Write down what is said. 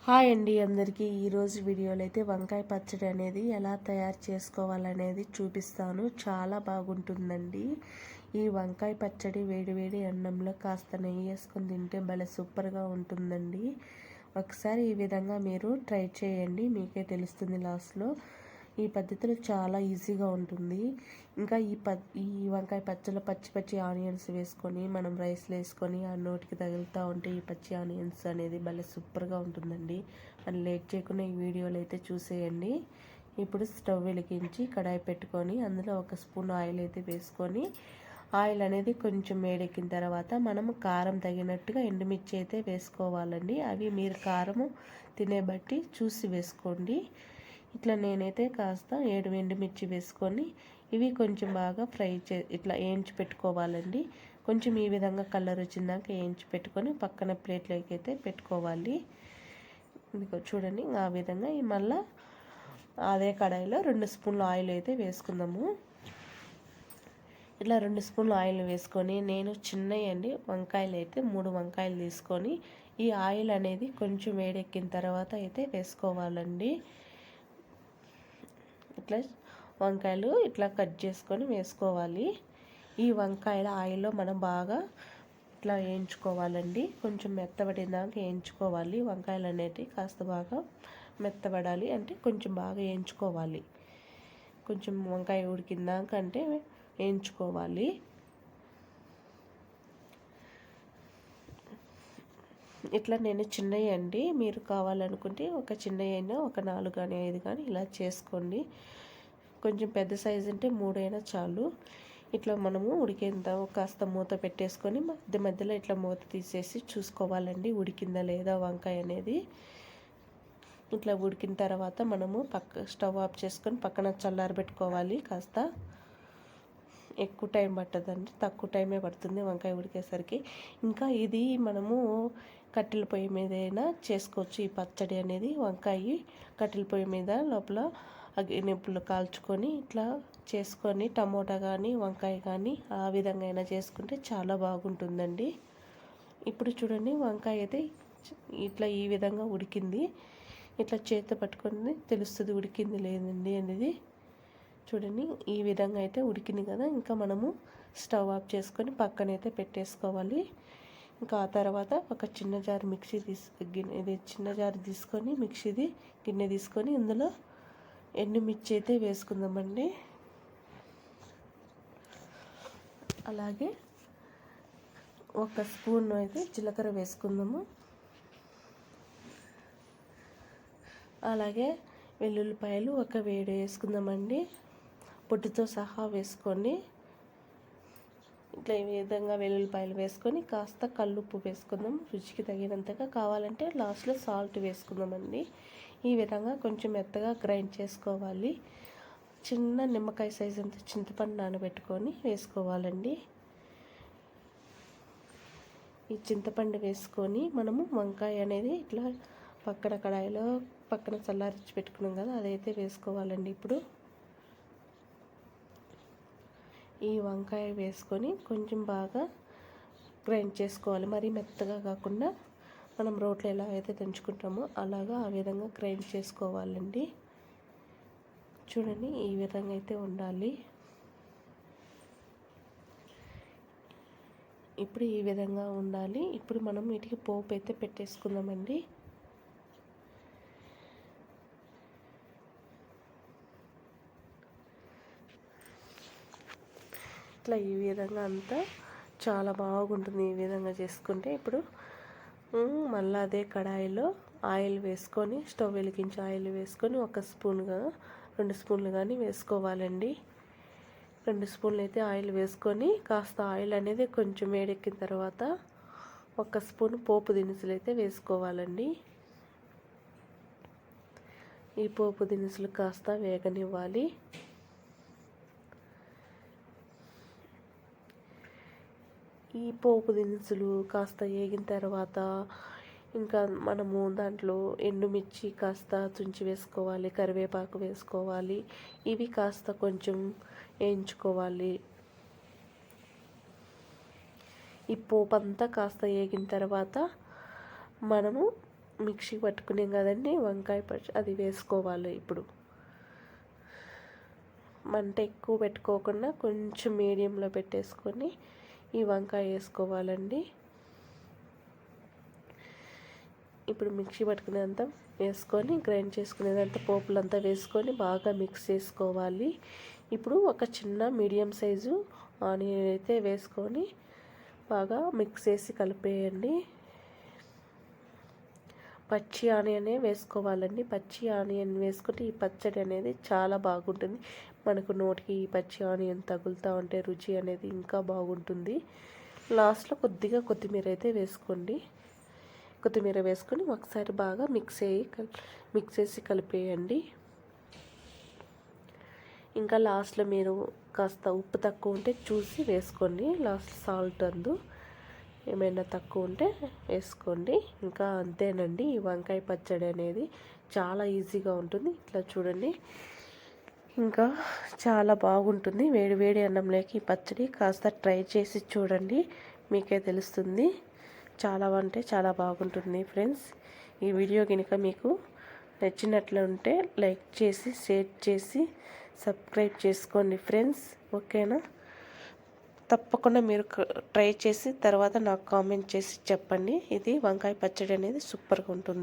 Hi అండి అందరికీ. ఈరోజు వీడియోలో అయితే వంకాయ పచ్చడి అనేది ఎలా తయారు చేసుకోవాలనేది చూపిస్తాను. చాలా బాగుంటుందండి. ఈ వంకాయ పచ్చడి వేడి వేడి అన్నంలో కాస్త నెయ్యి వేసుకొని తింటే భలే సూపర్గా ఉంటుందండి. ఒకసారి ఈ విధంగా మీరు ట్రై చేయండి, మీకే తెలుస్తుంది లాస్ట్లో. ఈ పద్ధతిలో చాలా ఈజీగా ఉంటుంది. ఇంకా ఈ వంకాయ పచ్చడిలో పచ్చి ఆనియన్స్ వేసుకొని మనం రైస్లో వేసుకొని ఆ నోటికి తగులుతూ ఉంటే ఈ పచ్చి ఆనియన్స్ అనేది భలే సూపర్గా ఉంటుందండి. మరి లేట్ చేయకుండా ఈ వీడియోలో అయితే చూసేయండి. ఇప్పుడు స్టవ్ వెలిగించి కడాయి పెట్టుకొని అందులో 1 స్పూన్ ఆయిల్ అయితే వేసుకొని ఆయిల్ అనేది కొంచెం వేడెక్కిన తర్వాత మనము కారం తగినట్టుగా ఎండుమిర్చి అయితే వేసుకోవాలండి. అవి మీరు కారము తినే బట్టి చూసి వేసుకోండి. ఇట్లా నేనైతే కాస్త 7 ఎండుమిర్చి వేసుకొని ఇవి కొంచెం బాగా ఇట్లా వేయించి పెట్టుకోవాలండి. కొంచెం ఈ విధంగా కలర్ వచ్చిందాక వేయించి పెట్టుకొని పక్కన ప్లేట్లోకి అయితే పెట్టుకోవాలి. మీకు చూడండి ఆ విధంగా. మళ్ళీ అదే కడాయిలో 2 స్పూన్లు ఆయిల్ అయితే వేసుకుందాము. ఇట్లా 2 స్పూన్లు ఆయిల్ వేసుకొని నేను చిన్నయండి వంకాయలు అయితే 3 వంకాయలు తీసుకొని ఈ ఆయిల్ అనేది కొంచెం వేడెక్కిన తర్వాత అయితే వేసుకోవాలండి. ఇట్లా వంకాయలు ఇట్లా కట్ చేసుకొని వేసుకోవాలి. ఈ వంకాయల ఆయిల్లో మనం బాగా ఇట్లా వేయించుకోవాలండి. కొంచెం మెత్తబడినాక వేయించుకోవాలి. వంకాయలు అనేవి కాస్త బాగా మెత్తబడాలి, అంటే కొంచెం బాగా వేయించుకోవాలి. కొంచెం వంకాయ ఉడికిందాక అంటే వేయించుకోవాలి. ఇట్లా నేను చిన్నవి అండి, మీరు కావాలనుకుంటే ఒక చిన్నవి అయినా ఒక 4 కానీ 5 కానీ ఇలా చేసుకోండి. కొంచెం పెద్ద సైజు అంటే 3 అయినా చాలు. ఇట్లా మనము ఉడికేంత కాస్త మూత పెట్టేసుకొని మధ్యలో ఇట్లా మూత తీసేసి చూసుకోవాలండి ఉడికిందా లేదా వంకాయ అనేది. ఇట్లా ఉడికిన తర్వాత మనము స్టవ్ ఆఫ్ చేసుకొని పక్కన చల్లారబెట్టుకోవాలి. కాస్త ఎక్కువ టైం పట్టదండి, తక్కువ టైమే పడుతుంది వంకాయ ఉడికేసరికి. ఇంకా ఇది మనము కట్టెల పొయ్యి మీద అయినా చేసుకోవచ్చు. ఈ పచ్చడి అనేది వంకాయ కట్టెల పొయ్యి మీద లోపల నిప్పులు కాల్చుకొని ఇట్లా చేసుకొని టమోటా కానీ వంకాయ కానీ ఆ విధంగా అయినా చేసుకుంటే చాలా బాగుంటుందండి. ఇప్పుడు చూడండి వంకాయ అయితే ఇట్లా ఈ విధంగా ఉడికింది. ఇట్లా చేతితో పట్టుకొని తెలుస్తుంది ఉడికింది లేదండి అనేది. చూడండి ఈ విధంగా అయితే ఉడికింది కదా. ఇంకా మనము స్టవ్ ఆఫ్ చేసుకొని పక్కనైతే పెట్టేసుకోవాలి. ఇంకా ఆ తర్వాత ఒక చిన్న జార్ చిన్న జార్ తీసుకొని మిక్సీది గిన్నె తీసుకొని ఇందులో ఎండుమిర్చి అయితే వేసుకుందామండి. అలాగే 1 స్పూన్ అయితే జీలకర్ర వేసుకుందాము. అలాగే వెల్లుల్లిపాయలు ఒక వేడి వేసుకుందామండి, పొట్టుతో సహా వేసుకోండి. ఇట్లా ఈ విధంగా వెల్లుల్లిపాయలు వేసుకొని కాస్త కల్లుప్పు వేసుకుందాం రుచికి తగినంతగా. కావాలంటే లాస్ట్లో సాల్ట్ వేసుకుందామండి. ఈ విధంగా కొంచెం మెత్తగా గ్రైండ్ చేసుకోవాలి. చిన్న నిమ్మకాయ సైజు అంత చింతపండు నానబెట్టుకొని వేసుకోవాలండి. ఈ చింతపండు వేసుకొని మనము వంకాయ అనేది ఇట్లా పక్కన కడాయిలో పక్కన చల్లారించి పెట్టుకున్నాం కదా, అదైతే వేసుకోవాలండి. ఇప్పుడు ఈ వంకాయ వేసుకొని కొంచెం బాగా గ్రైండ్ చేసుకోవాలి. మరీ మెత్తగా కాకుండా మనం రోట్లో ఎలా అయితే దంచుకుంటామో అలాగా ఆ విధంగా గ్రైండ్ చేసుకోవాలండి. చూడండి ఈ విధంగా అయితే ఉండాలి. ఇప్పుడు ఈ విధంగా ఉండాలి. ఇప్పుడు మనం వీటికి పోపు అయితే పెట్టేసుకుందామండి. ఇట్లా ఈ విధంగా అంతా చాలా బాగుంటుంది ఈ విధంగా చేసుకుంటే. ఇప్పుడు మళ్ళీ అదే కడాయిలో ఆయిల్ వేసుకొని స్టవ్ వెలిగించి ఆయిల్ వేసుకొని 1 స్పూన్గా 2 స్పూన్లు కానీ వేసుకోవాలండి. 2 స్పూన్లు అయితే ఆయిల్ వేసుకొని కాస్త ఆయిల్ అనేది కొంచెం వేడెక్కిన తర్వాత 1 స్పూన్ పోపు దినుసులు అయితే వేసుకోవాలండి. ఈ పోపు దినుసులు కాస్త వేగనివ్వాలి. ఈ పోపు దినుసులు కాస్త వేగిన తర్వాత ఇంకా మనము దాంట్లో ఎండుమిర్చి కాస్త తుంచి వేసుకోవాలి, కరివేపాకు వేసుకోవాలి. ఇవి కాస్త కొంచెం వేయించుకోవాలి. ఈ పోపు అంతా కాస్త వేగిన తర్వాత మనము మిక్సీ పట్టుకునేం కదండి వంకాయ పచ్చి అది వేసుకోవాలి. ఇప్పుడు మంట ఎక్కువ పెట్టుకోకుండా కొంచెం మీడియంలో పెట్టేసుకొని ఈ వంకాయ వేసుకోవాలండి. ఇప్పుడు మిక్సీ పట్టుకునేంత వేసుకొని గ్రైండ్ చేసుకునేదంతా పోపులంతా వేసుకొని బాగా మిక్స్ చేసుకోవాలి. ఇప్పుడు ఒక చిన్న మీడియం సైజు ఆనియన్ అయితే వేసుకొని బాగా మిక్స్ చేసి కలిపేయండి. పచ్చి ఆనియనే వేసుకోవాలండి. పచ్చి ఆనియన్ వేసుకుంటే ఈ పచ్చడి అనేది చాలా బాగుంటుంది. మనకు నోటికి ఈ పచ్చి ఆనియన్ తగులుతూ ఉంటే రుచి అనేది ఇంకా బాగుంటుంది. లాస్ట్లో కొద్దిగా కొత్తిమీర అయితే వేసుకోండి. కొత్తిమీర వేసుకొని ఒకసారి బాగా మిక్స్ చేసి కలిపేయండి. ఇంకా లాస్ట్లో మీరు కాస్త ఉప్పు తక్కువ ఉంటే చూసి వేసుకోండి. లాస్ట్ సాల్ట్ ఏమైనా తక్కువ ఉంటే వేసుకోండి. ఇంకా అంతేనండి. ఈ వంకాయ పచ్చడి అనేది చాలా ఈజీగా ఉంటుంది. ఇట్లా చూడండి, ఇంకా చాలా బాగుంటుంది. వేడి వేడి అన్నంలోకి ఈ పచ్చడి కాస్త ట్రై చేసి చూడండి, మీకే తెలుస్తుంది. చాలా అంటే చాలా బాగుంటుంది ఫ్రెండ్స్. ఈ వీడియో కనుక మీకు నచ్చినట్లుంటే లైక్ చేసి షేర్ చేసి సబ్స్క్రైబ్ చేసుకోండి ఫ్రెండ్స్. ఓకేనా? తప్పకుండా మీరు ట్రై చేసి తర్వాత నాకు కామెంట్ చేసి చెప్పండి. ఇది వంకాయ పచ్చడి అనేది సూపర్గా ఉంటుంది.